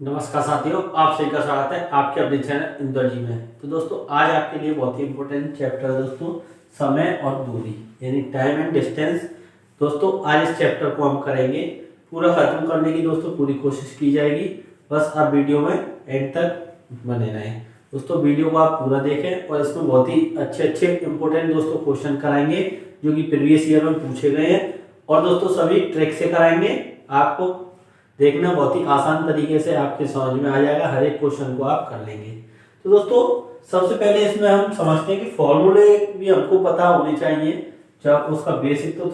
नमस्कार साथियों, आप सभी का स्वागत है आपके अपने चैनल इंदौर जी में। तो दोस्तों आज आपके लिए बहुत ही इंपॉर्टेंट चैप्टर है दोस्तों, समय और दूरी यानी टाइम एंड डिस्टेंस। दोस्तों आज इस चैप्टर को हम करेंगे, पूरा खत्म करने की दोस्तों पूरी कोशिश की जाएगी। बस आप वीडियो में एंड तक बने रहें। दोस्तों वीडियो को आप पूरा देखें और इसमें बहुत ही अच्छे अच्छे इंपॉर्टेंट दोस्तों क्वेश्चन कराएंगे जो कि प्रीवियस ईयर में पूछे गए हैं, और दोस्तों सभी ट्रिक से कराएंगे। आपको देखना बहुत ही आसान तरीके से आपके समझ में आ जाएगा, हर एक क्वेश्चन को आप कर लेंगे। तो दोस्तों सबसे पहले इसमें हम समझते हैं कि फॉर्मूले भी हमको पता होने चाहिए, जब उसका बेसिक तो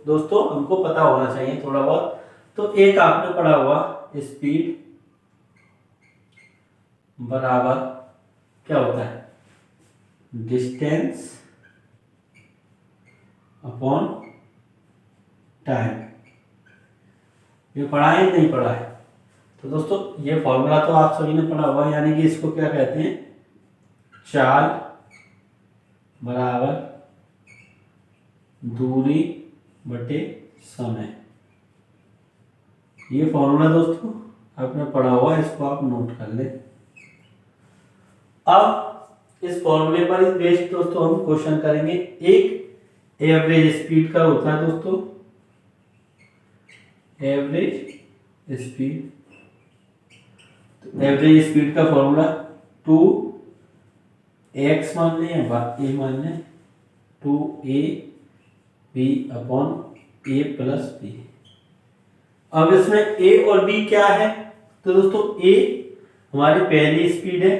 दोस्तों हमको पता होना चाहिए थोड़ा बहुत। तो एक आपने पढ़ा हुआ स्पीड बराबर क्या होता है, डिस्टेंस अपॉन टाइम। ये पढ़ा है नहीं पढ़ा है? तो दोस्तों ये फॉर्मूला तो आप सभी ने पढ़ा हुआ है, यानी कि इसको क्या कहते हैं, चाल बराबर दूरी बटे समय। ये फॉर्मूला दोस्तों आपने पढ़ा हुआ है, इसको आप नोट कर लें। अब इस फॉर्मूले पर ही बेस्ड दोस्तों हम क्वेश्चन करेंगे। एक एवरेज स्पीड का होता है दोस्तों, एवरेज स्पीड। तो एवरेज स्पीड का फॉर्मूला 2x मान लें या a मान लें, 2ab upon a plus b। अब इसमें a और b क्या है? तो दोस्तों a हमारी पहली स्पीड है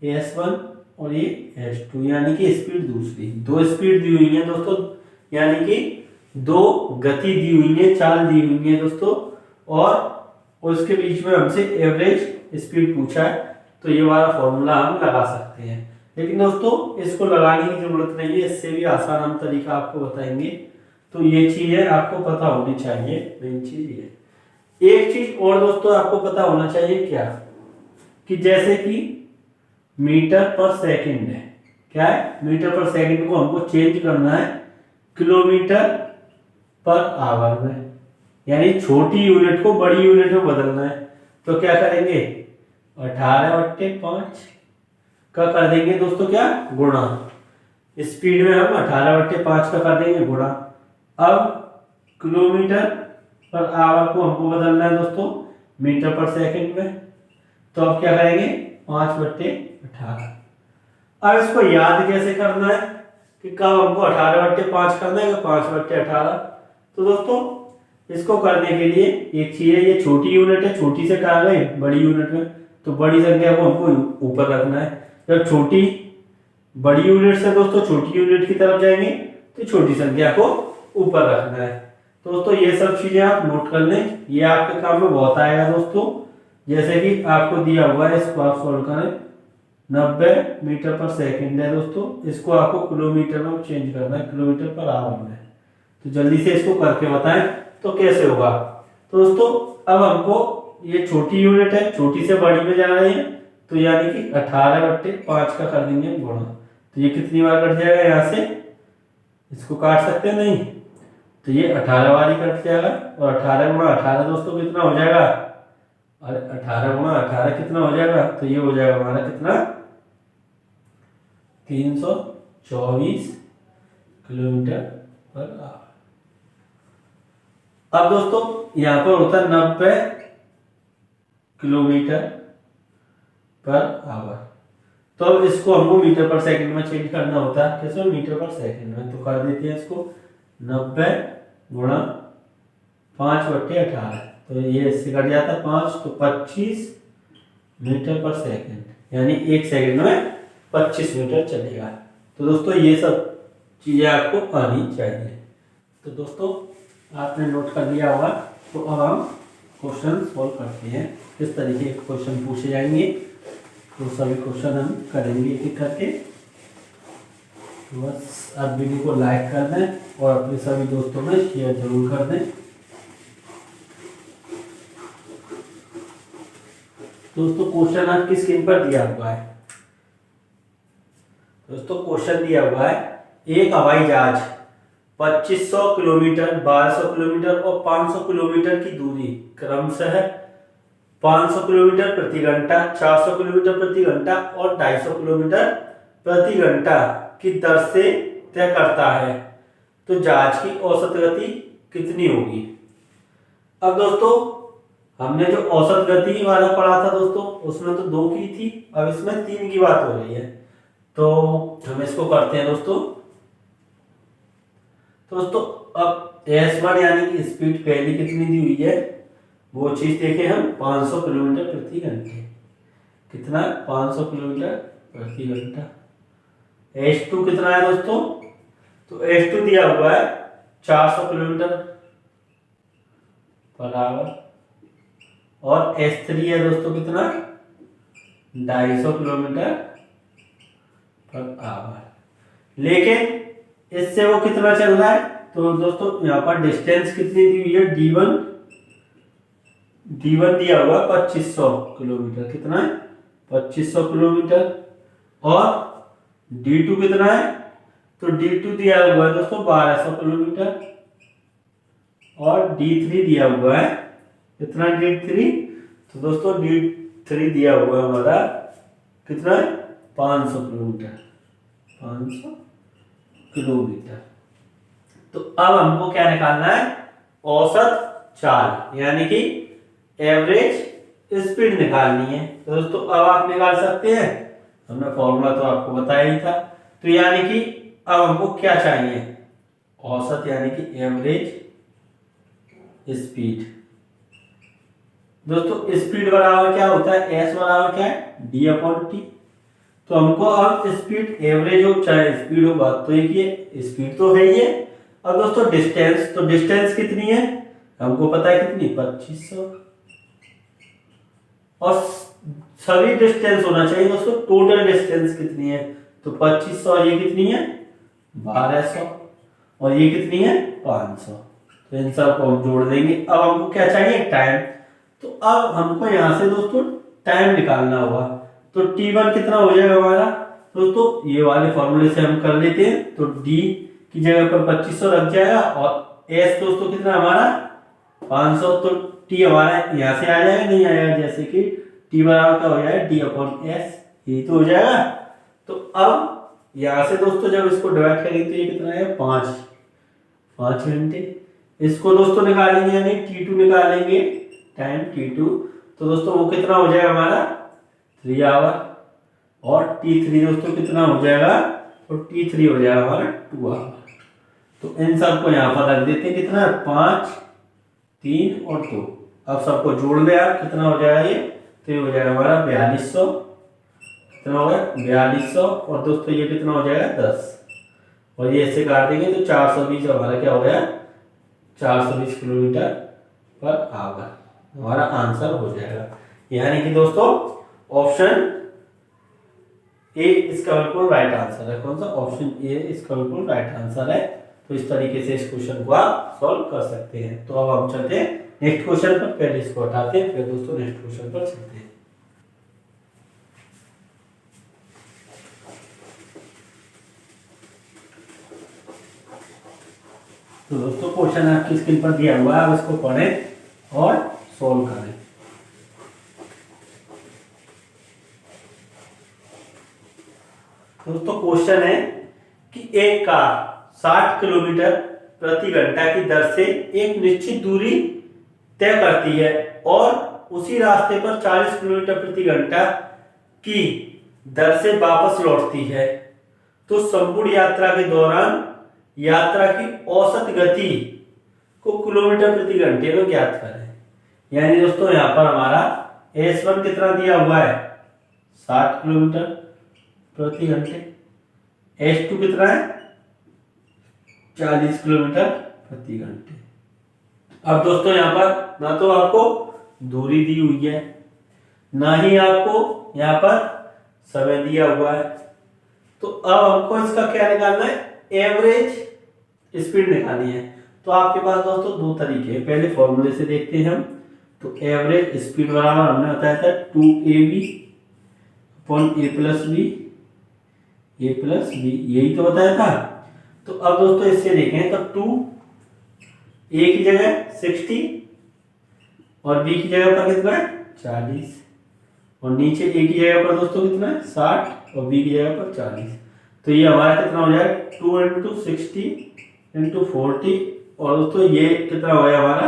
s1 और ये s2, यानी कि स्पीड दूसरी। दो स्पीड दी हुई है दोस्तों, यानी कि दो गति दी हुई है, चाल दी हुई है दोस्तों, और उसके बीच में हमसे एवरेज स्पीड पूछा है। तो ये वाला फॉर्मूला हम लगा सकते हैं, लेकिन दोस्तों इसको लगाने की जरूरत नहीं है, इससे भी आसान हम तरीका आपको बताएंगे। तो ये चीज है आपको पता होनी चाहिए, मेन चीज ये। एक चीज और दोस्तों आपको पता होना चाहिए, क्या कि जैसे कि मीटर पर सेकंड है, क्या है, मीटर पर सेकंड को हमको चेंज करना है किलोमीटर पर आवर में, यानी छोटी यूनिट को बड़ी यूनिट में बदलना है। तो क्या करेंगे, 18/5 का कर देंगे दोस्तों क्या, गुणा। स्पीड में हम 18/5 का कर देंगे गुणा। अब किलोमीटर पर आवर को हमको बदलना है दोस्तों मीटर पर सेकंड में, तो अब क्या करेंगे, 5/18। अब इसको याद कैसे करना है कि कब हमको 18/5 करना है, 5/18। तो दोस्तों इसको करने के लिए एक चीज है, ये छोटी यूनिट है, छोटी से कहा गए बड़ी यूनिट में, तो बड़ी संख्या को हमको ऊपर रखना है। जब छोटी बड़ी यूनिट से दोस्तों छोटी यूनिट की तरफ जाएंगे तो छोटी संख्या को ऊपर रखना है। तो दोस्तों ये सब चीजें आप नोट कर लें, ये आपके काम में बहुत आएगा दोस्तों। जैसे कि आपको दिया हुआ है, इसको आप सॉल्व करें, 90 मीटर पर सेकंड है दोस्तों, इसको आपको किलोमीटर में चेंज करना है, किलोमीटर पर आवर में। तो जल्दी से इसको करके बताएं तो कैसे होगा। तो दोस्तों अब हमको ये छोटी यूनिट है, छोटी से बड़ी में जा रहे हैं, तो यानी कि 18/5 का कर देंगे गुणा। तो ये कितनी बार कट जाएगा, यहाँ से इसको काट सकते हैं नहीं, तो ये 18 बार ही कट जाएगा, और 18 गुणा 18 दोस्तों कितना हो जाएगा, और 18 गुणा 18 कितना हो जाएगा, तो ये हो जाएगा हमारा कितना, 324 किलोमीटर पर आवर। अब दोस्तों यहां पर होता है 90 किलोमीटर पर आवर, तो अब इसको हमको मीटर पर सेकंड में चेंज करना होता है। कैसे, मीटर पर सेकंड में। तो कर देते हैं इसको 90 गुणा 5/18, तो ये इससे कट जाता है 5, तो 25 मीटर पर सेकंड, यानी एक सेकंड में 25 मीटर चलेगा। तो दोस्तों ये सब चीजें आपको आनी चाहिए। तो दोस्तों आपने नोट कर लिया होगा, तो अब हम क्वेश्चन सॉल्व करते हैं, किस तरीके के क्वेश्चन पूछे जाएंगे। तो सभी क्वेश्चन हम करेंगे एक एक करके। बस आप वीडियो को लाइक कर दें और अपने सभी दोस्तों में शेयर जरूर कर दें। दोस्तों क्वेश्चन आपकी स्क्रीन पर दिया हुआ है। दोस्तों क्वेश्चन दिया हुआ है, एक हवाई जहाज 2500 किलोमीटर, 1200 किलोमीटर और 500 किलोमीटर की दूरी क्रमशः 500 किलोमीटर प्रति घंटा, 400 किलोमीटर प्रति घंटा और 250 किलोमीटर प्रति घंटा की दर से तय करता है तो जहाज की औसत गति कितनी होगी। अब दोस्तों हमने जो औसत गति वाला पढ़ा था दोस्तों उसमें तो 2 की थी, अब इसमें 3 की बात हो रही है। तो हम इसको करते हैं दोस्तों। अब S1 यानी कि स्पीड पहली कितनी दी हुई है वो चीज देखें हम 500 किलोमीटर प्रति घंटे। कितना 500 किलोमीटर प्रति घंटा। H2 कितना है दोस्तों, तो H2 दिया हुआ है 400 किलोमीटर पर आवर और S3 है दोस्तों कितना 250 किलोमीटर पर आवर। लेकिन इससे वो कितना चल रहा है, तो दोस्तों यहाँ पर डिस्टेंस कितनी दी हुई है D1 दिया हुआ 2500 किलोमीटर। कितना है 2500 किलोमीटर। और D2 कितना है, तो D2 दिया हुआ है दोस्तों 1200 किलोमीटर और D3 दिया हुआ है कितना D3, तो दोस्तों D3 दिया हुआ है हमारा कितना है 500 किलोमीटर। 500 किलोमीटर। तो अब हमको क्या निकालना है, औसत चाल यानी कि एवरेज स्पीड निकालनी है। तो दोस्तों अब आप निकाल सकते हैं, हमने फॉर्मूला तो आपको बताया ही था। तो यानी कि अब हमको क्या चाहिए, औसत यानी कि एवरेज स्पीड। दोस्तों स्पीड बराबर क्या होता है, एस बराबर क्या है D/T। तो हमको अब स्पीड एवरेज हो चाहे स्पीड हो, बात तो एक ही है, स्पीड तो है ही है। अब दोस्तों डिस्टेंस, तो डिस्टेंस कितनी है हमको पता है कितनी 2500 और सभी डिस्टेंस होना चाहिए दोस्तों। टोटल डिस्टेंस कितनी है, तो 2500 और ये कितनी है 1200 और ये कितनी है 500। तो इन सब को हम जोड़ देंगे। अब हमको क्या चाहिए टाइम, तो अब हमको यहाँ से दोस्तों टाइम निकालना होगा। तो T1 कितना हो जाएगा हमारा दोस्तों, ये वाले फॉर्मूले से हम कर लेते हैं। तो D की जगह पर 2500 रख जाएगा और S दोस्तों कितना हमारा 500। तो T हमारा यहाँ से आ जाएगा, नहीं आएगा, जैसे कि T बराबर क्या हो जाएगा D/S, ये तो हो जाएगा। तो अब यहाँ से दोस्तों जब इसको डिवाइड करेंगे तो ये कितना है 5 घंटे। इसको दोस्तों निकालेंगे यानी T2 निकालेंगे, टाइम T2, तो दोस्तों वो कितना हो जाएगा हमारा 3 आवर। और T3 दोस्तों कितना हो जाएगा, तो T3 हो जाएगा हमारा 2 आवर। तो इन सब को यहाँ पर रख देते हैं, कितना 5, 3 और 2। अब सबको जोड़ दे आप, कितना हो जाएगा ये, तो ये हो जाएगा हमारा 4200। कितना हो गया 4200 और दोस्तों ये कितना हो जाएगा 10 और ये ऐसे काट देंगे तो 420 हमारा क्या हो गया 420 किलोमीटर पर आवर हमारा आंसर हो जाएगा। यानी कि दोस्तों ऑप्शन ए इसका बिल्कुल राइट आंसर है। कौन सा, ऑप्शन ए इसका बिल्कुल राइट आंसर है। तो इस तरीके से इस क्वेश्चन को आप सॉल्व कर सकते हैं। तो अब हम चलते हैं नेक्स्ट क्वेश्चन पर, पहले इसको हटाते हैं फिर दोस्तों नेक्स्ट क्वेश्चन पर चलते हैं। तो दोस्तों क्वेश्चन आपकी स्क्रीन पर दिया हुआ है, आप इसको पढ़ें और सॉल्व करें। दोस्तों क्वेश्चन है कि एक कार 60 किलोमीटर प्रति घंटा की दर से एक निश्चित दूरी तय करती है और उसी रास्ते पर 40 किलोमीटर प्रति घंटा की दर से वापस लौटती है। तो संपूर्ण यात्रा के दौरान यात्रा की औसत गति को किलोमीटर प्रति घंटे में ज्ञात करें। यानी दोस्तों यहाँ पर हमारा S1 कितना दिया हुआ है 60 किलोमीटर प्रति घंटे, S2 कितना है 40 किलोमीटर प्रति घंटे। अब दोस्तों यहाँ पर ना तो आपको दूरी दी हुई है ना ही आपको यहाँ पर समय दिया हुआ है। तो अब हमको इसका क्या निकालना है, एवरेज स्पीड निकालनी है। तो आपके पास दोस्तों दो तरीके हैं, पहले फॉर्मूले से देखते हैं हम। तो एवरेज स्पीड बराबर हमने बताया था 2ab upon a plus B, यही तो बताया था। तो अब दोस्तों इससे देखें तो 2 a की जगह 60 और b की जगह पर कितना है 40 और नीचे ए की जगह पर दोस्तों कितना है 60 और बी की जगह पर 40। तो ये हमारा कितना हो जाएगा 2 इंटू 60 इंटू 40 और दोस्तों ये कितना हो गया हमारा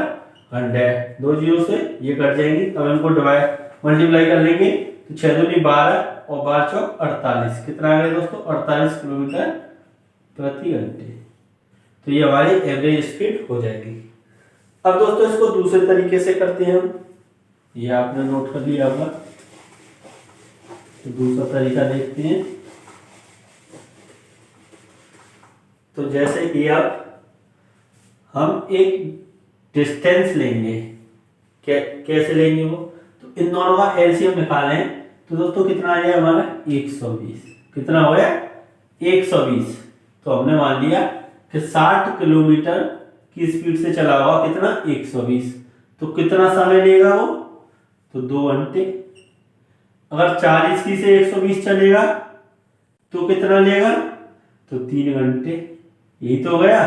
100। 2 जीरो से ये कट जाएंगे। अब इनको डिवाइड मल्टीप्लाई कर लेंगे तो 6 दूनी 12 और 12 चौक 48। कितना आ गया दोस्तों 48 किलोमीटर प्रति घंटे। तो ये हमारी एवरेज स्पीड हो जाएगी। अब दोस्तों इसको दूसरे तरीके से करते हैं हम। ये आपने नोट कर लिया होगा। तो दूसरा तरीका देखते हैं। तो जैसे कि अब हम एक डिस्टेंस लेंगे, कैसे लेंगे वो, तो इन दोनों का एलसीएम निकालें तो दोस्तों कितना आ जाएगा हमारा 120। कितना हो गया 120। तो हमने मान लिया कि 60 किलोमीटर की स्पीड से चला हुआ कितना 120। तो कितना समय लेगा वो, तो 2 घंटे। अगर 40 की से 120 चलेगा तो कितना लेगा, तो 3 घंटे। यही तो हो गया।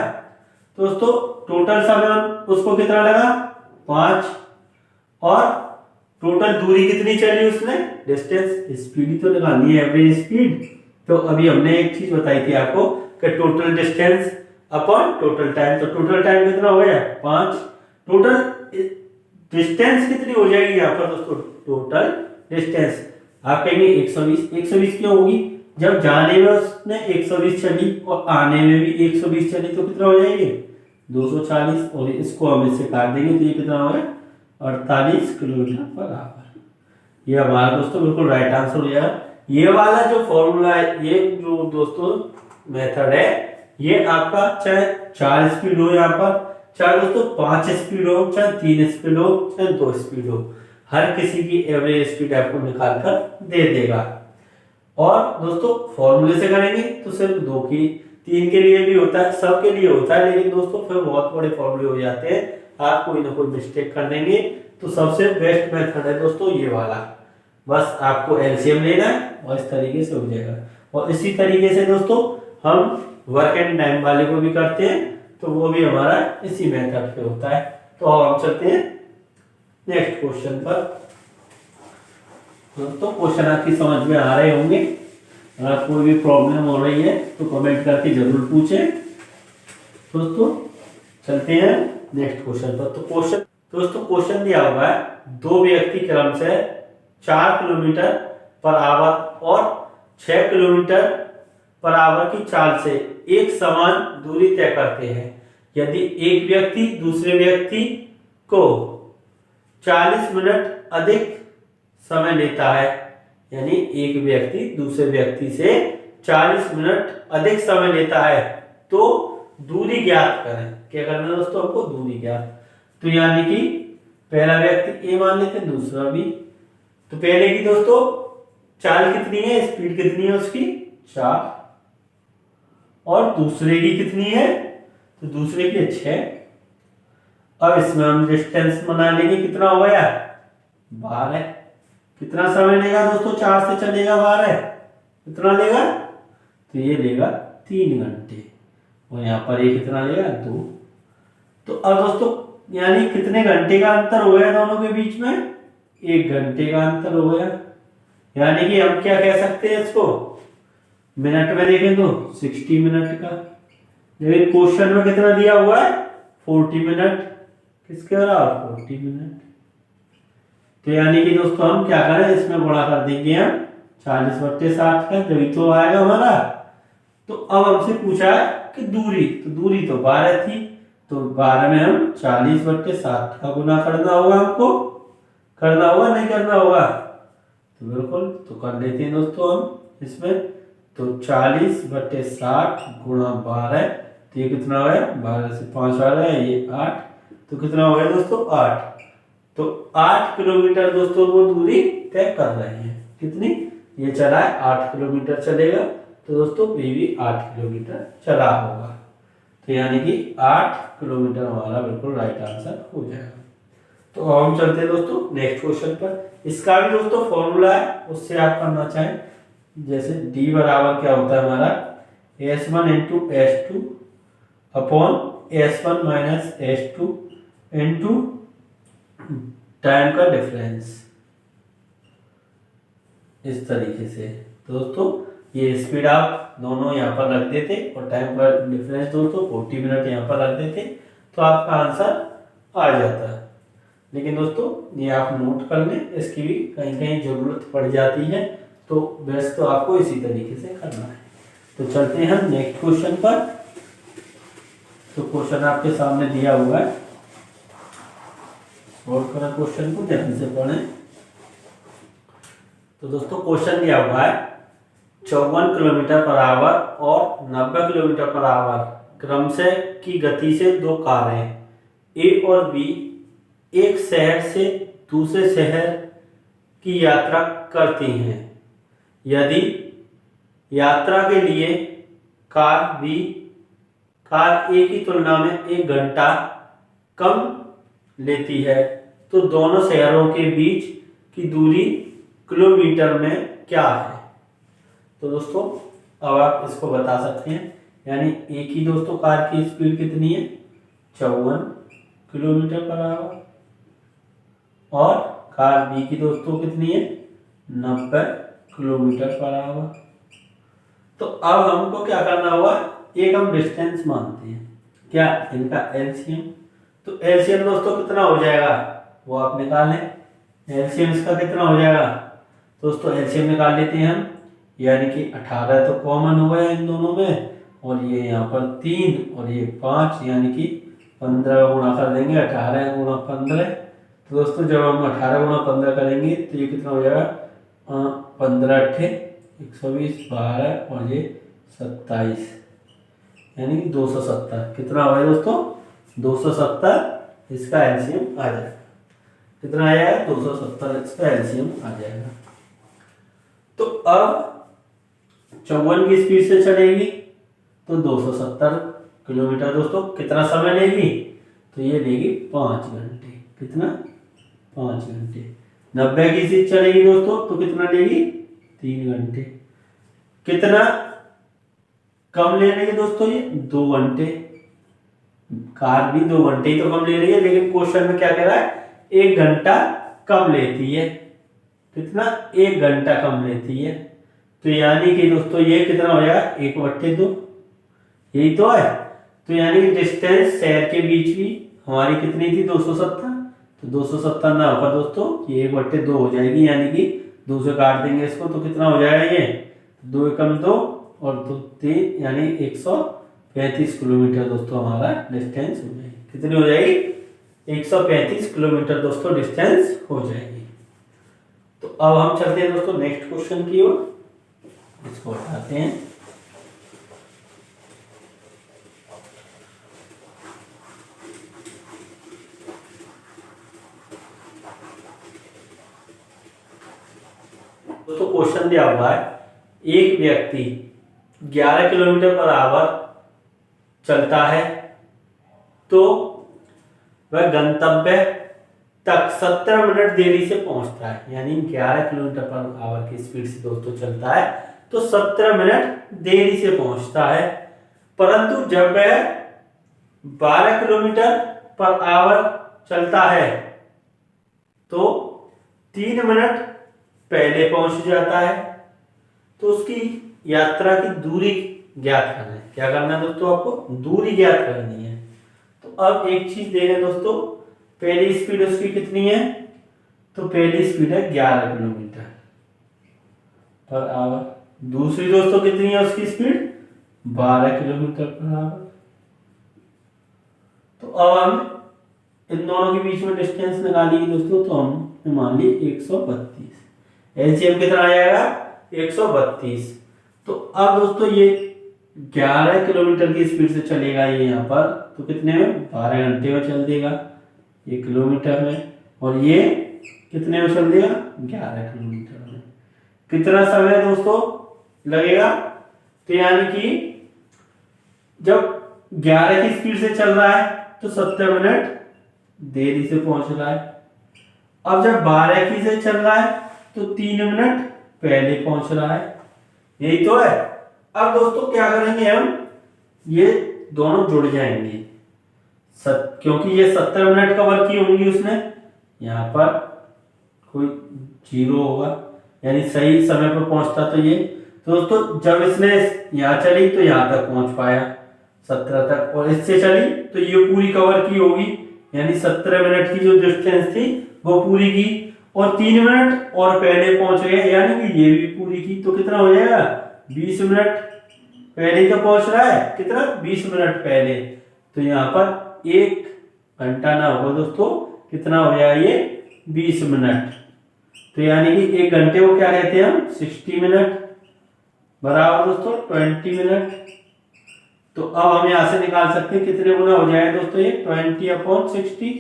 तो दोस्तों टोटल समय उसको कितना लगा 5 और टोटल दूरी कितनी चली उसने, डिस्टेंस। स्पीड तो लगानी है एवरेज स्पीड। तो अभी हमने एक चीज बताई थी आपको कि total distance upon total time. तो टोटल टाइम कितना हो गया 5। टोटल डिस्टेंस कितनी हो जाएगी यहाँ पर दोस्तों, टोटल डिस्टेंस आप कहेंगे 120। 120 क्यों होगी, जब जाने में उसने 120 चली और आने में भी 120 चली तो कितना हो जाएगी 240। और इसको हम इससे काट देंगे तो ये कितना हो गया 48 किलोमीटर पर आवर। ये हमारा दोस्तों बिल्कुल राइट आंसर हो जाएगा। ये वाला जो फॉर्मूला है, ये जो दोस्तों मेथड है, ये आपका चाहे 4 स्पीड हो यहाँ पर, चाहे दोस्तों 5 स्पीड हो, चाहे 3 स्पीड हो, चाहे 2 स्पीड हो, हर किसी की एवरेज स्पीड आपको निकाल कर दे देगा। और दोस्तों फॉर्मूले से करेंगे तो सिर्फ 2 की 3 के लिए भी होता है, सब के लिए होता है, लेकिन दोस्तों फिर बहुत बड़े फॉर्मूले हो जाते हैं, आप कोई ना कोई मिस्टेक कर देंगे। तो सबसे बेस्ट मेथड है दोस्तों ये वाला। बस आपको एलसीएम लेना है और इस तरीके से हो जाएगा। और इसी तरीके से दोस्तों हम वर्क एंड टाइम वाले को भी करते हैं, तो वो भी हमारा इसी मेथड पे होता है। तो अब हम चलते हैं नेक्स्ट क्वेश्चन पर। दोस्तों क्वेश्चन आपकी समझ में आ रहे होंगे। अगर कोई भी प्रॉब्लम हो रही है तो कमेंट करके जरूर पूछें। दोस्तों चलते हैं नेक्स्ट क्वेश्चन पर। तो क्वेश्चन दिया हुआ है, 2 व्यक्ति क्रम से 4 किलोमीटर पर आवर और 6 किलोमीटर पर आवर की चाल से एक समान दूरी तय करते हैं। यदि एक व्यक्ति दूसरे व्यक्ति को 40 मिनट अधिक समय लेता है, यानी एक व्यक्ति दूसरे व्यक्ति से 40 मिनट अधिक समय लेता है, तो दूरी ज्ञात करें। क्या करना है दोस्तों आपको, दूरी ज्ञात। तो यानी कि पहला व्यक्ति ए मान लेते हैं, दूसरा भी। तो पहले की दोस्तों चाल कितनी है, स्पीड कितनी है उसकी 4, और दूसरे की कितनी है, तो दूसरे की 6। अब इसमें हम डिस्टेंस बना लेंगे, कितना हो गया 12। कितना समय लेगा दोस्तों, 4 से चलेगा 12, कितना लेगा, तो ये लेगा 3 घंटे। और यहाँ पर ये कितना लेगा 2। तो अब दोस्तों यानी कितने घंटे का अंतर हो गया दोनों के बीच में, 1 घंटे का अंतर हो गया। यानी कि हम क्या कह सकते हैं इसको, मिनट में देखें तो 60 मिनट का, लेकिन क्वेश्चन में कितना दिया हुआ है 40 मिनट। किसके बराबर 40 मिनट। तो यानी कि दोस्तों हम क्या करें, इसमें गुणा कर देंगे हम 40/60 का, तभी तो आएगा हमारा। तो अब हमसे पूछा है कि दूरी, तो दूरी तो 12 थी, तो 12 में हम 40/60 का गुना करना होगा, हमको करना होगा नहीं करना होगा, तो बिल्कुल तो कर लेते हैं दोस्तों हम इसमें। तो 40/60 गुणा 12, तो ये कितना हो गया, 12 से 5 आ रहा है, ये 8, तो कितना हो गया दोस्तों 8। तो 8 किलोमीटर दोस्तों वो दूरी तय कर रहे हैं। कितनी, ये चला है 8 किलोमीटर चलेगा, तो दोस्तों ये भी 8 किलोमीटर चला होगा। तो यानी कि 8 किलोमीटर हमारा बिल्कुल राइट आंसर हो जाएगा। तो हम चलते हैं दोस्तों नेक्स्ट क्वेश्चन पर। इसका भी दोस्तों फॉर्मूला है, उससे आप करना चाहें, जैसे D बराबर क्या होता है हमारा S1 into S2 upon S1 minus S2 into time का डिफरेंस। इस तरीके से। तो दोस्तों ये स्पीड आप दोनों यहाँ पर रख देते और टाइम का डिफरेंस दोस्तों 40 मिनट यहाँ पर रख देते तो आपका आंसर आ जाता है। लेकिन दोस्तों ये आप नोट कर लें, इसकी भी कहीं कहीं जरूरत पड़ जाती है, तो बेस्ट तो आपको इसी तरीके से करना है। तो चलते हैं हम नेक्स्ट क्वेश्चन पर। तो क्वेश्चन आपके सामने दिया हुआ है, सॉल्व करें क्वेश्चन को, ध्यान से पढ़ें। तो दोस्तों क्वेश्चन दिया हुआ है 54 किलोमीटर पर आवर और 90 किलोमीटर पर आवर क्रम से की गति से दो कारें ए और बी एक शहर से दूसरे शहर की यात्रा करती हैं। यदि यात्रा के लिए कार ए की तुलना में 1 घंटा कम लेती है तो दोनों शहरों के बीच की दूरी किलोमीटर में क्या है। तो दोस्तों अब आप इसको बता सकते हैं, यानी एक ही दोस्तों कार की स्पीड कितनी है 54 किलोमीटर पर आवर और कार बी की दोस्तों कितनी है 90 किलोमीटर पर आवर। तो अब हमको क्या करना होगा, एक हम डिस्टेंस मानते हैं, क्या इनका एलसीएम। तो एलसीएम दोस्तों कितना हो जाएगा वो आप निकालें, एलसीएम इसका कितना हो जाएगा दोस्तों, एलसीएम निकाल लेते हैं हम, यानी कि 18 तो कॉमन हो गया इन दोनों में, और ये यहाँ पर 3 और ये 5, यानी कि 15 गुणा कर देंगे 18 गुणा 15। तो दोस्तों जब हम 18 गुणा 15 करेंगे तो ये कितना हो जाएगा 15 अट्ठे 120 12 और ये 27, यानी कि 270। कितना हो गया दोस्तों 270, इसका एलसीएम आ जाएगा। कितना आया 270, इसका एलसीएम आ जाएगा। तो अब 54 की स्पीड से चलेगी तो 270 किलोमीटर दोस्तों कितना समय लेगी, तो ये लेगी 5 घंटे। कितना 5 घंटे। 90 की स्पीड चलेगी दोस्तों तो कितना लेगी 3 घंटे। कितना कम ले रही है दोस्तों ये 2 घंटे। कार भी 2 घंटे ही तो कम ले रही है, लेकिन क्वेश्चन में क्या कह रहा है 1 घंटा कम लेती है। कितना 1 घंटा कम लेती है। तो यानी कि दोस्तों ये कितना हो जाएगा 1/2, यही तो है। तो यानी कि डिस्टेंस शहर के बीच की हमारी कितनी थी 270, तो 270 ना होगा दोस्तों, ये 1/2 हो जाएगी, यानी कि 2 से काट देंगे इसको तो कितना हो जाएगा ये 2 एकम 2 और 2 3, यानी 135 किलोमीटर दोस्तों हमारा डिस्टेंस हो जाएगी। कितनी हो जाएगी 135 किलोमीटर दोस्तों डिस्टेंस हो जाएगी। तो अब हम चलते हैं दोस्तों नेक्स्ट क्वेश्चन की ओर, इसको उठाते हैं। दोस्तों क्वेश्चन दिया हुआ है, एक व्यक्ति 11 किलोमीटर पर आवर चलता है तो वह गंतव्य तक 17 मिनट देरी से पहुंचता है। यानी 11 किलोमीटर पर आवर की स्पीड से दोस्तों चलता है तो 17 मिनट देरी से पहुंचता है, परंतु जब वह 12 किलोमीटर पर आवर चलता है तो 3 मिनट पहले पहुंच जाता है। तो उसकी यात्रा की दूरी ज्ञात करना है। क्या करना है दोस्तों, आपको दूरी ज्ञात करनी है। तो अब एक चीज दे रहे दोस्तों, पहली स्पीड उसकी कितनी है, तो पहली स्पीड है 11 किलोमीटर पर आवर। दूसरी दोस्तों कितनी है उसकी स्पीड 12 किलोमीटर पर आवर। तो अब हम इन दोनों के बीच में डिस्टेंस निकालेंगे दोस्तों, तो हम मान ली 132। एलसीएम कितना आ जाएगा 132। तो अब दोस्तों ये 11 किलोमीटर की स्पीड से चलेगा ये यहाँ पर, तो कितने में 12 घंटे में चल देगा ये किलोमीटर में, और ये कितने में चल देगा 11 किलोमीटर में। कितना समय दोस्तों लगेगा, तो यानी कि जब 11 की स्पीड से चल रहा है तो 70 मिनट देरी से पहुंच रहा है। अब जब 12 की से चल रहा है तो 3 मिनट पहले पहुंच रहा है, यही तो है। अब दोस्तों क्या करेंगे हम, ये दोनों जुड़ जाएंगे क्योंकि ये 70 मिनट कवर की होंगी उसने, यहाँ पर कोई 0 होगा, यानी सही समय पर पहुंचता। तो ये तो दोस्तों जब इसने यहाँ चली तो यहाँ तक पहुंच पाया 17 तक, और इससे चली तो ये पूरी कवर की होगी, यानी 17 मिनट की जो डिस्टेंस थी वो पूरी की, और 3 मिनट और पहले पहुंच गए, यानी कि ये भी पूरी की। तो कितना हो जाएगा 20 मिनट पहले ही तो पहुंच रहा है, कितना 20 मिनट पहले। तो यहाँ पर 1 घंटा ना होगा दोस्तों, कितना हो जाएगा ये 20 मिनट। तो यानी कि 1 घंटे को क्या कहते हैं हम 60 मिनट, बराबर दोस्तों 20 मिनट। तो अब हम यहां से निकाल सकते हैं कितने गुना हो जाएगा दोस्तों ये 20/60,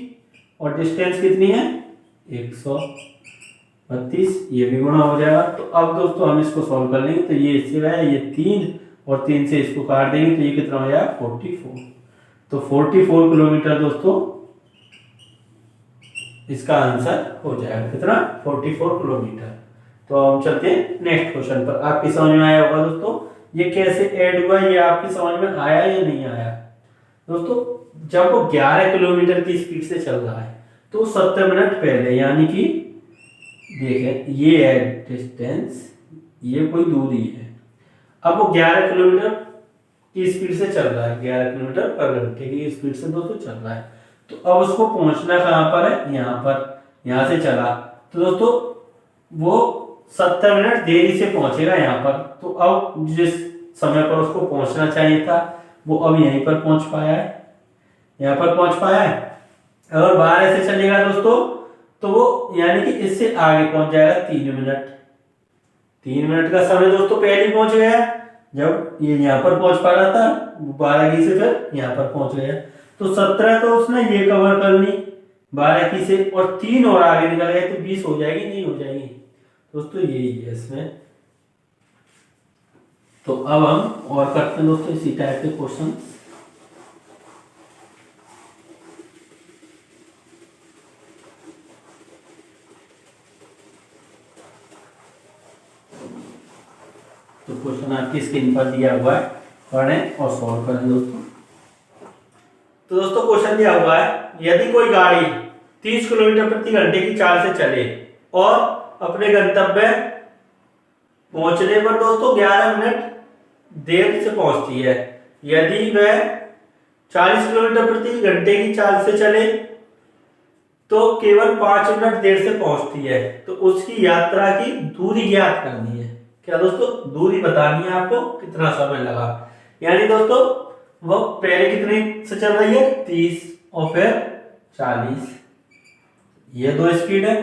और डिस्टेंस कितनी है 132, ये भी गुना हो जाएगा। तो अब दोस्तों हम इसको सॉल्व कर लेंगे। तो ये इससे गया ये 3, और 3 से इसको काट देंगे तो ये कितना हो जाएगा 44। तो 44 किलोमीटर दोस्तों इसका आंसर हो जाएगा, कितना 44 किलोमीटर। तो हम चलते हैं नेक्स्ट क्वेश्चन पर। आपकी समझ में आया होगा दोस्तों ये कैसे ऐड हुआ, ये आपकी समझ में आया या नहीं आया दोस्तों। जब वो 11 किलोमीटर की स्पीड से चल रहा है तो 70 मिनट पहले, यानी कि देखें ये है डिस्टेंस, ये कोई दूरी है। अब वो 11 किलोमीटर की स्पीड से चल रहा है, 11 किलोमीटर पर घंटे की स्पीड से दोस्तों चल रहा है। तो अब उसको पहुंचना कहां पर है, यहाँ पर, यहां से चला तो दोस्तों वो 70 मिनट देरी से पहुंचेगा यहाँ पर। तो अब जिस समय पर उसको पहुंचना चाहिए था वो अब यहीं पर पहुंच पाया है, यहाँ पर पहुंच पाया है। अगर 12 से चलेगा दोस्तों तो वो यानी कि इससे आगे पहुंच जाएगा 3 मिनट। 3 मिनट का समय दोस्तों पहले पहुंच गया, जब ये यहाँ पर पहुंच पा रहा था 12 की से फिर यहाँ पर पहुंच गया। तो 17 तो उसने ये कवर कर ली 12 की से, और 3 और आगे निकल गए तो 20 हो जाएगी, नहीं हो जाएगी दोस्तों, यही है इसमें। तो अब हम और करते हैं दोस्तों इसी टाइप के क्वेश्चन। तो क्वेश्चन आपकी स्क्रीन पर दिया हुआ है, पढ़ें और सॉल्व करें दोस्तों। तो दोस्तों क्वेश्चन दिया हुआ है, यदि कोई गाड़ी 30 किलोमीटर प्रति घंटे की चाल से चले और अपने गंतव्य पहुंचने पर दोस्तों 11 मिनट देर से पहुंचती है, यदि वह 40 किलोमीटर प्रति घंटे की चाल से चले तो केवल 5 मिनट देर से पहुंचती है, तो उसकी यात्रा की दूरी ज्ञात करनी है। क्या दोस्तों दूरी बतानी है आपको, कितना समय लगा। यानी दोस्तों वो पहले कितने से चल रही है 30 और फिर 40, ये दो स्पीड है।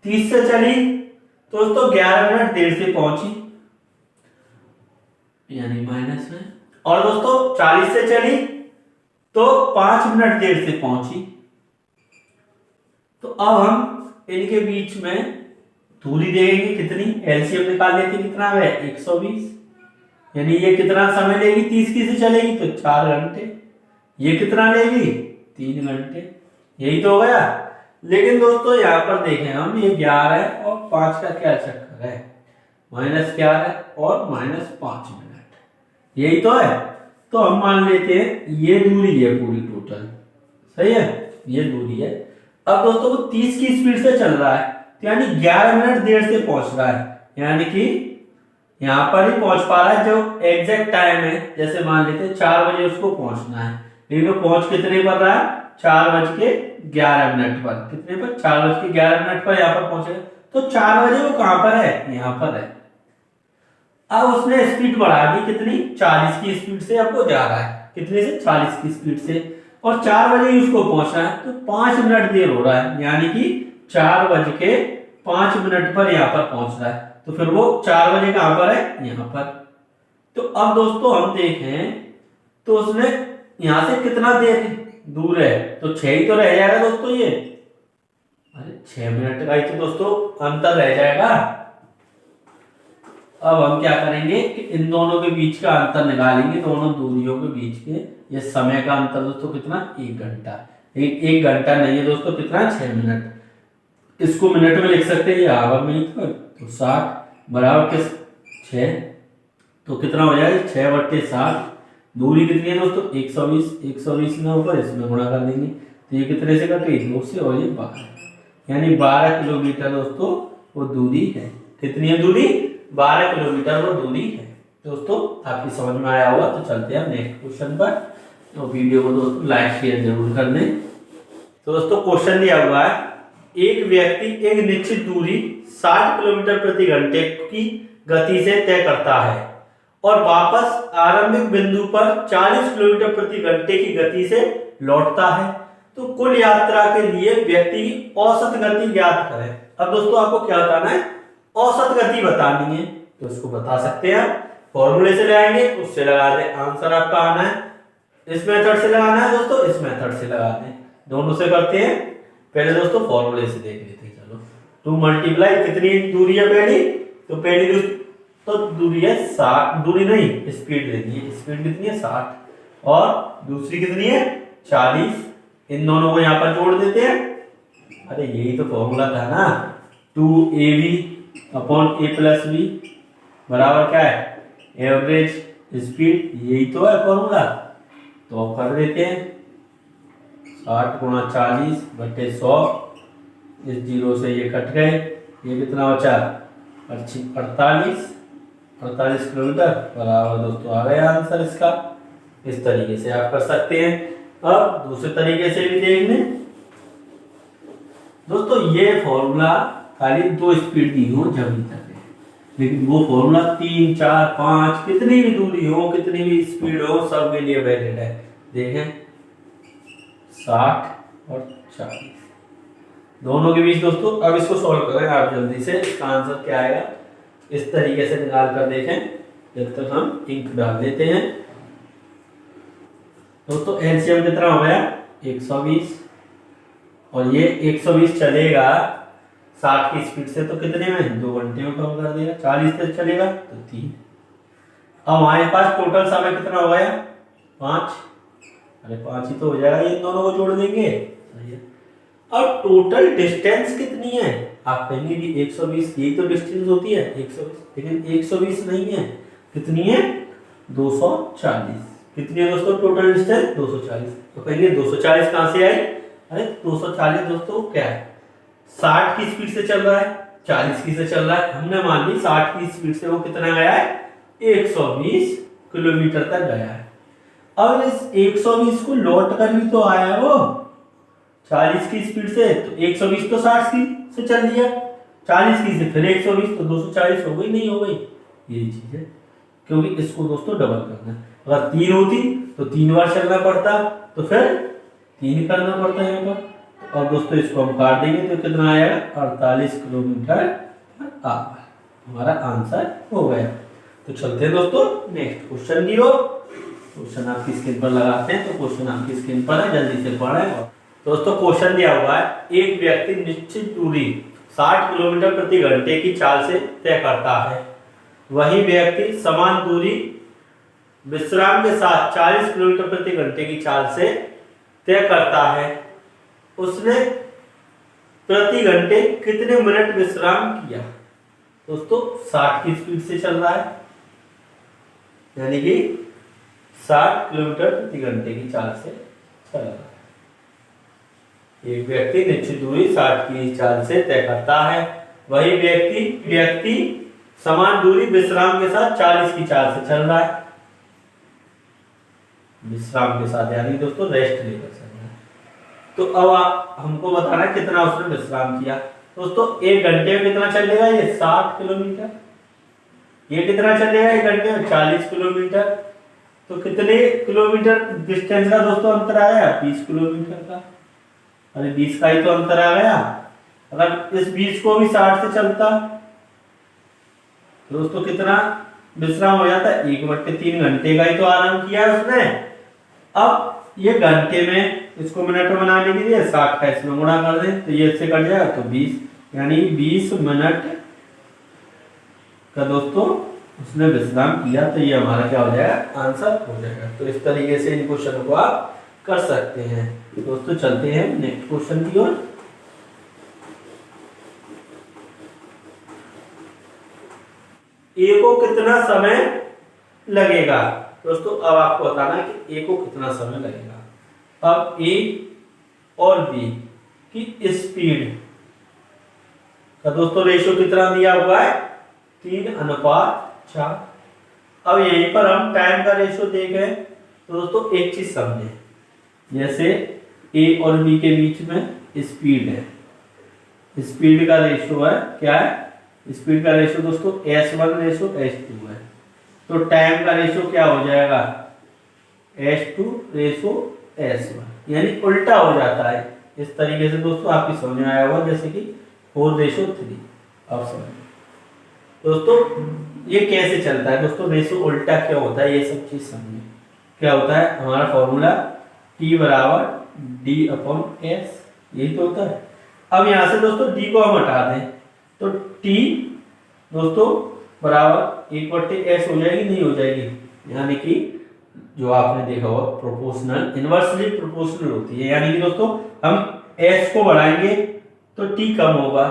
30 से चली तो दोस्तों 11 मिनट देर से पहुंची, यानी माइनस में, और दोस्तों 40 से चली तो 5 मिनट देर से पहुंची। तो अब हम इनके बीच में दूरी देंगे कितनी, एलसीएम निकाल लेते, कितना है 120, यानी ये कितना समय लेगी 30 की से चलेगी तो 4 घंटे, ये कितना लेगी 3 घंटे, यही तो हो गया। लेकिन दोस्तों यहाँ पर देखें हम, ये 11 है और 5 का क्या चक्कर है, -11 और -5 मिनट, यही तो है। तो हम मान लेते हैं ये दूरी है पूरी टोटल, सही है, ये दूरी है। अब दोस्तों वो 30 की स्पीड से चल रहा है, तो यानी 11 मिनट देर से पहुंच रहा है, यानी कि यहां पर ही पहुंच पा रहा है जो एग्जैक्ट टाइम है। जैसे मान लेते हैं 4 बजे उसको पहुंचना है, लेकिन वो पहुंच कितने पर रहा है 4:11 पर, कितने पर 4:11 पर यहाँ पर पहुंचे। तो 4 बजे वो कहां पर है, यहाँ पर है। अब उसने स्पीड बढ़ा दी कितनी, 40 की स्पीड से अब वो जा रहा है, कितने से 40 की स्पीड से, और 4 बजे ही उसको पहुंचना है, तो 5 मिनट देर हो रहा है, यानी कि 4:05 पर यहाँ पर पहुंच रहा है। तो फिर वो 4 बजे कहां पर है, यहाँ पर। तो अब दोस्तों हम देखें तो उसने यहां से कितना देर दूर है, तो 6 ही तो रह जाएगा दोस्तों, ये अरे 6 मिनट का ही तो दोस्तों अंतर रह जाएगा। अब हम क्या करेंगे कि इन दोनों के बीच का अंतर निकालेंगे, दोनों दूरियों के बीच के। ये समय का अंतर दोस्तों कितना, 1 घंटा, लेकिन 1 घंटा नहीं है दोस्तों, कितना 6 मिनट। इसको मिनट में लिख सकते हैं, ये आवर में ही तो 60 बराबर किस 6, तो कितना हो जाएगा 6/60। दूरी कितनी है दोस्तों 120, 120 में ऊपर इसमें गुणा कर देंगे तो ये कितने से कटे 2 से, और ये 12, यानी 12 किलोमीटर दोस्तों वो दूरी है। कितनी है दूरी? 12 किलोमीटर वो दूरी है। दोस्तों आपकी समझ में आया होगा, तो चलते हैं नेक्स्ट क्वेश्चन पर। तो वीडियो को दोस्तों लाइक शेयर जरूर कर दें। तो दोस्तों क्वेश्चन दिया हुआ है, एक व्यक्ति एक निश्चित दूरी 60 किलोमीटर प्रति घंटे की गति से तय करता है और वापस आरंभिक बिंदु पर 40 किलोमीटर प्रति घंटे की गति से लौटता है, तो कुल यात्रा के लिए व्यक्ति की औसत गति ज्ञात करें। अब दोस्तों आपको क्या बताना है? औसत गति बतानी है। तो इसको बता सकते हैं आप, फॉर्मूले से लगाएंगे, उससे लगा दें, आंसर आपका आना है। इस मेथड से लगाना है दोस्तों, इस मेथड से लगा दें, दोनों से करते हैं। पहले दोस्तों फॉर्मूले से देख लेते हैं। चलो 2 मल्टीप्लाई कितनी दूरी है पहली? तो पहली तो दूरी है 60, दूरी नहीं स्पीड लेनी है, स्पीड कितनी है 60 और दूसरी कितनी है 40। इन दोनों को यहाँ पर जोड़ देते हैं। अरे यही तो फॉर्मूला था ना, 2ab upon a plus b बराबर क्या है? एवरेज स्पीड, यही तो है फॉर्मूला। तो अब कर देते हैं 60 गुणा 40 बटे 100, इस जीरो से ये कट गए, ये कितना बचा? 48 किलोमीटर बराबर दोस्तों आ गया आंसर इसका। इस तरीके से आप कर सकते हैं। अब दूसरे तरीके से भी देख लें दोस्तों, ये फॉर्मूला खाली 2 स्पीड दी हो जब तक है, लेकिन वो फॉर्मूला 3, 4, 5 कितनी भी दूरी हो, कितनी भी स्पीड हो, सबके लिए वैलिड है। देखें 60 और 40 दोनों के बीच दोस्तों। अब इसको सॉल्व करें आप जल्दी से, इसका आंसर क्या आएगा इस तरीके से निकाल कर देखें, जब तक हम इंक डाल देते हैं। दोस्तों एलसीएम कितना हो गया? 120 और ये 120 चलेगा 60 की स्पीड से, तो कितने में? 2 घंटे में कम कर देगा। 40 से चलेगा तो 3। अब हमारे पास टोटल समय कितना हो गया? 5। अरे 5 ही तो हो जाएगा, इन दोनों को जोड़ देंगे। अब टोटल डिस्टेंस कितनी है? आप कहेंगे कि 120, यही तो डिस्टेंस होती है 120, लेकिन 120 नहीं है, कितनी है? 240। कितनी है दोस्तों टोटल डिस्टेंस? 240। तो कहेंगे 240 कहां से आई? अरे 240 दोस्तों क्या है? 60 की स्पीड से चल रहा है, 40 की से चल रहा है, हमने मान ली 60 की स्पीड से वो कितना गया है? 120 किलोमीटर तक गया है। अब इस 120 को लौट कर भी तो आया वो 40 की स्पीड से, तो 120 तो 60 की से चल दिया, 40 की से फिर 120, तो 240 हो गई नहीं हो गई? यही चीज है, क्योंकि इसको दोस्तों डबल करना है। अगर 3 होती तो 3 बार चलना पड़ता, तो फिर 3 करना पड़ता है यहाँ पर। और दोस्तों इसको हम काट देंगे तो कितना आएगा? 48 किलोमीटर आवर। हमारा आंसर हो गया। तो चलते हैं दोस्तों नेक्स्ट क्वेश्चन की ओर। क्वेश्चन आपकी स्क्रीन पर लगाते हैं, तो क्वेश्चन आपकी स्क्रीन पर है, जल्दी से पढ़ें। दोस्तों क्वेश्चन दिया हुआ है, एक व्यक्ति निश्चित दूरी 60 किलोमीटर प्रति घंटे की चाल से तय करता है, वही व्यक्ति समान दूरी विश्राम के साथ 40 किलोमीटर प्रति घंटे की चाल से तय करता है। उसने प्रति घंटे कितने मिनट विश्राम किया? दोस्तों 60 की स्पीड से चल रहा है, यानी कि 60 किलोमीटर प्रति घंटे की चाल से चल रहा है। एक व्यक्ति निश्चित दूरी 60 की चाल से तय करता है, वही व्यक्ति समान दूरी विश्राम के साथ 40 की चाल से चल रहा है। विश्राम के साथ यानी दोस्तों रेस्ट लेकर चल रहा है। तो अब हमको बताना है कितना उसने विश्राम किया। दोस्तों 1 घंटे में कितना चलेगा? ये 60 किलोमीटर। ये कितना चलेगा 1 घंटे में? 40 किलोमीटर। तो कितने किलोमीटर डिस्टेंस का दोस्तों अंतर आया? 20 किलोमीटर का। अरे 20 का ही तो अंतर आ गया। अगर इस 20 को भी 60 से चलता दोस्तों कितना विश्राम हो जाता? 1/3 घंटे का ही तो आराम किया है उसने। अब ये घंटे में, इसको मिनट में बनाने के लिए 60 का इसमें गुणा कर दें, तो ये इससे कट जाएगा, तो 20, यानी 20 मिनट का दोस्तों उसने विश्राम किया। तो ये हमारा क्या हो जाएगा? आंसर हो जाएगा। तो इस तरीके से इन क्वेश्चन को आप कर सकते हैं। दोस्तों चलते हैं नेक्स्ट क्वेश्चन की ओर। ए को कितना समय लगेगा? दोस्तों अब आपको बताना है कि ए को कितना समय लगेगा। अब ए और बी की स्पीड तो दोस्तों रेशियो कितना दिया हुआ है 3:4। अब यहीं पर हम टाइम का रेशियो देखें तो दोस्तों एक चीज समझे, जैसे ए और बी के बीच में स्पीड है, स्पीड का रेशियो है क्या है, स्पीड का रेशियो दोस्तों S1 रेशियो S2 है। तो टाइम का रेशियो क्या हो जाएगा S2 रेशियो S1, यानी उल्टा हो जाता है। इस तरीके से दोस्तों आपकी समझ में आया होगा, जैसे कि 4:3। अब समझ दोस्तों ये कैसे चलता है, दोस्तों रेशियो उल्टा क्या होता है ये सब चीज समझिए। क्या होता है हमारा फॉर्मूला T बराबर D/S, यही तो होता है। अब यहां से दोस्तों D को हम हटा दें तो T दोस्तों बराबर 1/S हो जाएगी, नहीं हो जाएगी, यानी कि जो आपने देखा होगा प्रोपोर्शनल इनवर्सली प्रोपोर्शनल होती है, यानी कि दोस्तों हम S को बढ़ाएंगे तो T कम होगा,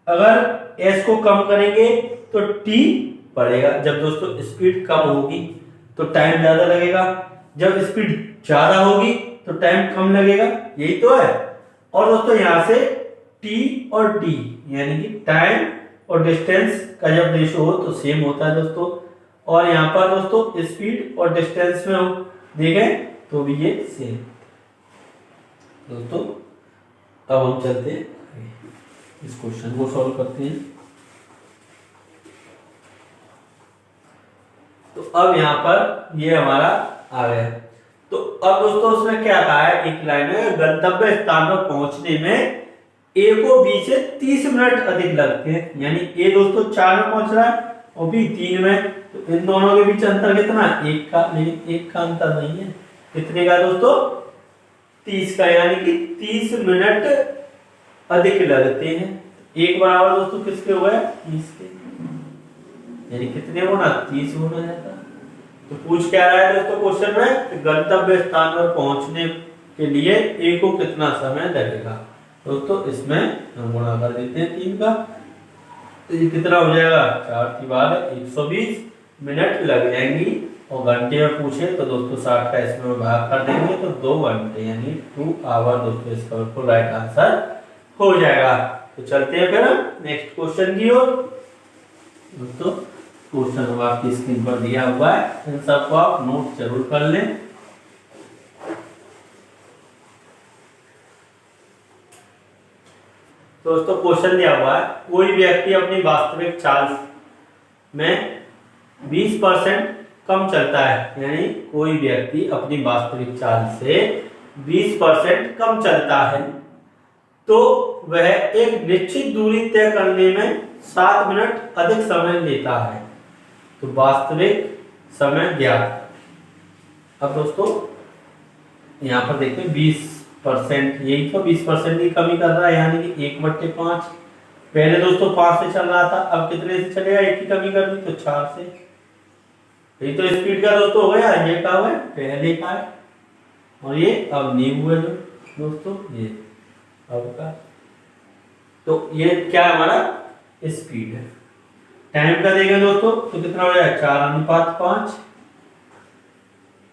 अगर S को कम करेंगे तो T बढ़ेगा। जब दोस्तों स्पीड कम होगी तो टाइम ज्यादा लगेगा, जब स्पीड ज्यादा होगी तो टाइम कम लगेगा, यही तो है। और दोस्तों यहां से T और D यानी कि टाइम और डिस्टेंस का जब रेशियो हो तो सेम होता है दोस्तों, और यहाँ पर दोस्तों स्पीड और डिस्टेंस में हम देखें तो भी ये सेम। दोस्तों अब हम चलते हैं इस क्वेश्चन को सॉल्व करते हैं। तो अब यहाँ पर ये हमारा आ गया। तो अब दोस्तों उसने क्या कहा है, एक लाइन में गंतव्य स्थान पर पहुंचने में A को B से 30 मिनट अधिक लगते हैं, यानी A दोस्तों 4 में पहुंच रहा है और B 3 में, तो इन दोनों के बीच अंतर कितना है 1 का, लेकिन 1 का अंतर नहीं है, कितने का दोस्तों 30 का, यानी कि 30 मिनट अधिक लगते हैं। एक बराबर दोस्तों किसके हुआ है 30 के, यानी कितने गुना 30 गुना जाता। तो पूछ क्या रहा है दोस्तों क्वेश्चन में, गंतव्य स्थान पर पहुंचने के लिए A को कितना समय लगेगा। दोस्तों इसमें हम गुणा कर देते हैं 3 का, तो ये कितना हो जाएगा 4×3 120 मिनट लग जाएंगी, और घंटे में पूछे तो दोस्तों 60 का इसमें भाग कर देंगे तो 2 घंटे यानी 2 आवर दोस्तों इसका बिल्कुल राइट आंसर हो जाएगा। तो चलते हैं फिर नेक्स्ट क्वेश्चन की ओर। दोस्तों क्वेश्चन आपकी स्क्रीन पर दिया हुआ है, इन सबको आप नोट जरूर कर लें। दोस्तों क्वेश्चन दिया हुआ है, कोई व्यक्ति अपनी वास्तविक चाल में 20% कम चलता है, यानी कोई व्यक्ति अपनी वास्तविक चाल से 20% कम चलता है तो वह एक निश्चित दूरी तय करने में 7 मिनट अधिक समय लेता है। तो वास्तविक समय ज्ञात। अब दोस्तों यहाँ पर देखते 20%, यही तो 20% की कमी कर रहा है, यानी कि 1/5। पहले दोस्तों 5 से चल रहा था, अब कितने से चलेगा, 1 की कमी कर दी तो 4 से। यही तो स्पीड का दोस्तों हो गया, ये का हुआ है पहले का है, और ये अब न्यू है जो दोस्तों ये अब का। तो ये क्या हमारा स्पीड है। टाइम का देखें दोस्तों तो कितना हो जाएगा 4:5।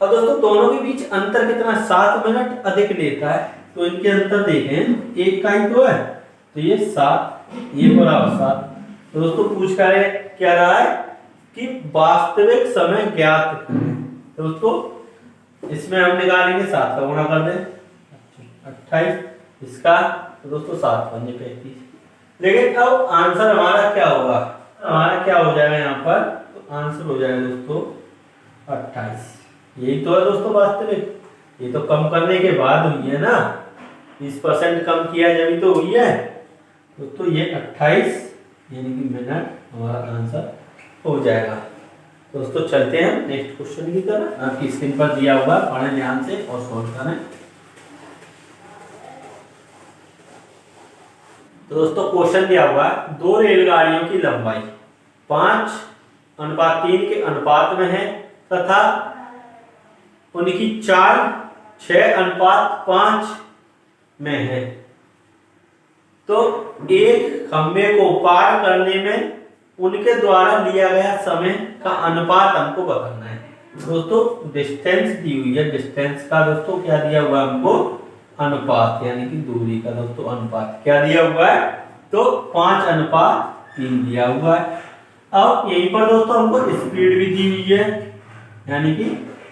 अब दोस्तों दोनों के बीच अंतर कितना 7 मिनट अधिक लेता है, तो इनके अंतर देखें एक का ही तो है, तो ये 7 ये बराबर 7। तो दोस्तों पूछ क्या रहा है कि वास्तविक समय ज्ञात करें। तो दोस्तों इसमें हम निकालेंगे 7 का गुणा कर दें 28, इसका तो दोस्तों 7×5 35। लेकिन अब आंसर हमारा क्या होगा, हमारा क्या हो जाएगा यहाँ पर, तो आंसर हो जाएगा दोस्तों 28। यही तो है दोस्तों वास्तविक, ये तो कम करने के बाद हुई है ना, 20% कम किया जब ही तो हुई है। दोस्तों ये 28 यानी कि मिनट हमारा आंसर हो जाएगा। दोस्तों चलते हैं नेक्स्ट क्वेश्चन की तरफ, आपकी स्क्रीन पर दिया हुआ, पढ़ें ध्यान से और सॉल्व करें। तो दोस्तों क्वेश्चन दिया हुआ है, 2 रेलगाड़ियों की लंबाई 5:3 के अनुपात में है तथा उनकी चाल 6:5 में है, तो एक खंबे को पार करने में उनके द्वारा लिया गया समय का अनुपात हमको बताना है। दोस्तों डिस्टेंस दी हुई है, डिस्टेंस का दोस्तों क्या दिया हुआ है हमको अनुपात, यानी कि दूरी का दोस्तों अनुपात क्या दिया हुआ है तो 5:3 दिया हुआ है। अब यहीं पर दोस्तों हमको स्पीड भी दी हुई है, यानी कि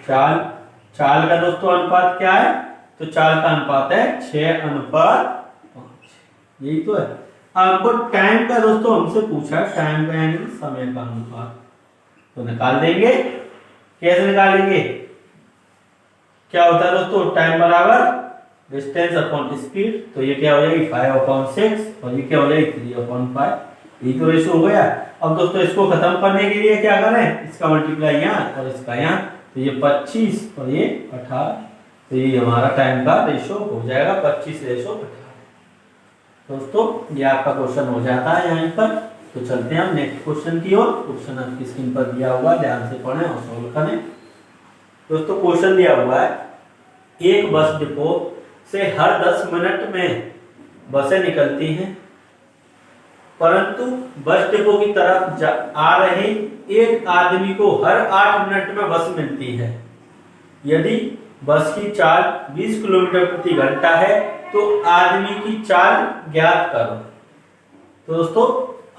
चाल का दोस्तों अनुपात क्या है, तो चाल का अनुपात है 6:5, यही तो है। अब हमको टाइम का दोस्तों हमसे पूछा, टाइम का यानी समय का अनुपात, तो निकाल देंगे। कैसे निकालेंगे, क्या होता है दोस्तों, टाइम बराबर डिस्टेंस अपॉन स्पीड, तो ये क्या हो जाएगी 5/6 और ये क्या हो जाएगी 3/5, यही तो रेशो हो गया। अब दोस्तों इसको खत्म करने के लिए क्या करें, इसका मल्टीप्लाई यहाँ और इसका यहाँ, तो ये 25 और ये 18, तो ये हमारा टाइम का रेशो हो जाएगा 25:18। दोस्तों ये आपका क्वेश्चन हो जाता है यहीं पर। तो चलते हैं हम नेक्स्ट क्वेश्चन की ओर। क्वेश्चन आपकी स्क्रीन पर दिया हुआ, ध्यान से पढ़ें और सॉल्व करें। दोस्तों क्वेश्चन दिया हुआ है, एक बस डिपो से हर 10 मिनट में बसें निकलती हैं, परंतु बस डिपो की तरफ आ रहे एक आदमी को हर 8 मिनट में बस मिलती है। यदि बस की चाल 20 किलोमीटर प्रति घंटा है तो आदमी की चाल ज्ञात करो। तो दोस्तों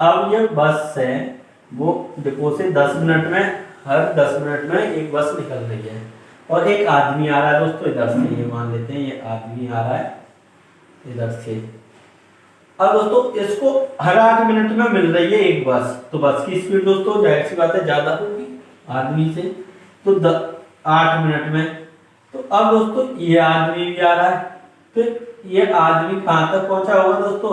अब ये बस है, वो डिपो से 10 मिनट में, हर 10 मिनट में एक बस निकल रही है और एक आदमी आ रहा है दोस्तों इधर से, ये मान लेते हैं ये आदमी आ रहा है इधर से। अब दोस्तों इसको हर 8 मिनट में मिल रही है एक बस, तो बस की स्पीड दोस्तों जाहिर सी बात है ज्यादा होगी आदमी से, तो 8 मिनट में। तो अब दोस्तों ये आदमी भी आ रहा है, तो ये आदमी कहां तक पहुंचा होगा दोस्तों,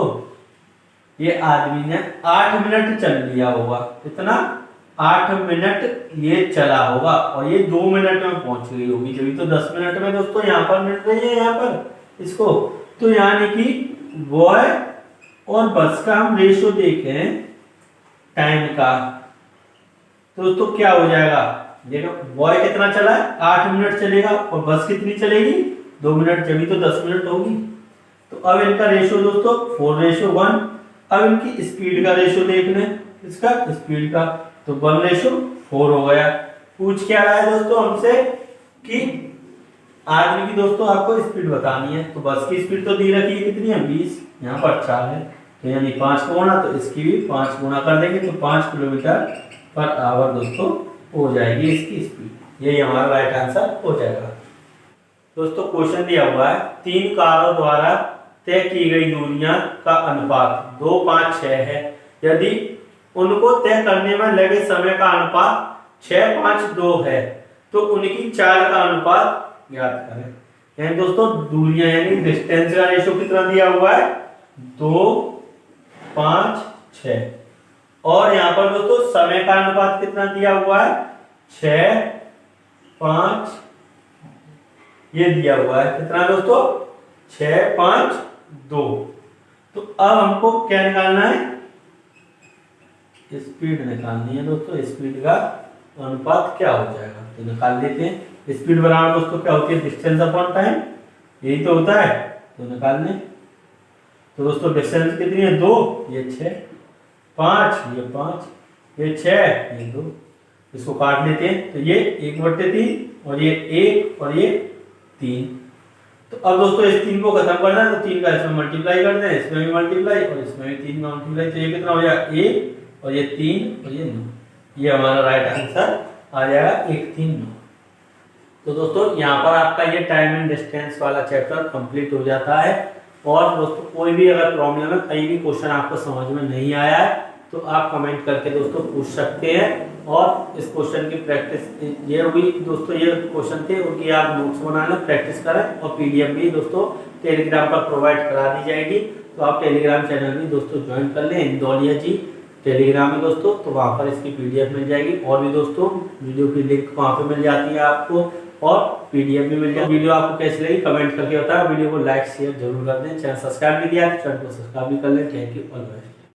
ये आदमी ने 8 मिनट चल लिया होगा, कितना 8 मिनट ये चला होगा और ये 2 मिनट में पहुंच गई होगी, जब तो 10 मिनट में दोस्तों यहाँ पर मिल रही है यहाँ पर इसको। तो यानी कि बॉय और बस का हम रेशो देखें टाइम का, तो दोस्तों क्या हो जाएगा, देखो बॉय कितना चला है 8 मिनट चलेगा और बस कितनी चलेगी 2 मिनट, जब तो 10 मिनट होगी। तो अब इनका रेशो दोस्तों 4:1। अब इनकी स्पीड का रेशो देख लें, इसका स्पीड का, तो 1:4 हो गया। पूछ क्या रहा है दोस्तों हमसे कि आदमी की दोस्तों आपको स्पीड बतानी है, तो बस की स्पीड तो दी रखी है कितनी है 20, यहाँ पर 4 है, तो यानी 5 को गुणा, तो इसकी भी 5 गुणा कर देंगे तो 5 किलोमीटर पर आवर दोस्तों हो जाएगी इसकी स्पीड, यही हमारा राइट आंसर हो जाएगा। दोस्तों क्वेश्चन दिया हुआ है, 3 कारों द्वारा तय की गई दूरियां का अनुपात 2, 5, 6 है। यदि उनको तय करने में लगे समय का अनुपात 6, 5, 2 है तो उनकी चाल का अनुपात ज्ञात करें। यानी दोस्तों दूरियां यानी डिस्टेंस का रेशो कितना दिया हुआ है 2, 5, 6 और यहाँ पर दोस्तों समय का अनुपात कितना दिया हुआ है 6, 5, ये दिया हुआ है कितना दोस्तों 6, 5, 2। तो अब हमको क्या निकालना है, स्पीड निकालनी है दोस्तों, स्पीड का अनुपात क्या हो जाएगा, तो निकाल देते हैं। स्पीड बराबर दोस्तों क्या होती है डिस्टेंस अपॉन टाइम, यही तो होता है, तो निकाल लें। तो दोस्तों डिस्टेंस कितनी है 2, ये 6, 5, ये 5, ये 6, ये 2, इसको काट लेते हैं, तो ये 1/3 और ये 1 और ये 3। तो अब दोस्तों इस 3 को खत्म करना है, तो 3 का इसमें मल्टीप्लाई कर दें, इसमें भी मल्टीप्लाई और इसमें भी 3 का मल्टीप्लाई, तो ये कितना हो जाएगा 1 और ये 3 और ये 9, ये हमारा राइट आंसर आ जाएगा 1, 3, 9। तो दोस्तों यहाँ पर आपका ये टाइम एंड डिस्टेंस वाला चैप्टर कंप्लीट हो जाता है। और दोस्तों कोई भी अगर प्रॉब्लम है, कहीं भी क्वेश्चन आपको समझ में नहीं आया है तो आप कमेंट करके दोस्तों पूछ सकते हैं। और इस क्वेश्चन की प्रैक्टिस ये हुई दोस्तों, ये क्वेश्चन थे उनकी आप नोट्स बना लें, प्रैक्टिस करें और पीडीएफ भी दोस्तों टेलीग्राम पर प्रोवाइड करा दी जाएगी। तो आप टेलीग्राम चैनल भी दोस्तों ज्वाइन कर लें, इंदौलिया जी टेलीग्राम में दोस्तों, तो वहाँ पर इसकी पीडीएफ मिल जाएगी। और भी दोस्तों वीडियो की लिंक वहाँ पर मिल जाती है आपको और पीडीएफ भी मिल जाएगी। वीडियो आपको कैसी लगी कमेंट करके बताएं, वीडियो को लाइक शेयर जरूर कर दें, चैनल सब्सक्राइब भी किया है तो चैनल को सब्सक्राइब भी कर लें। Thank you all.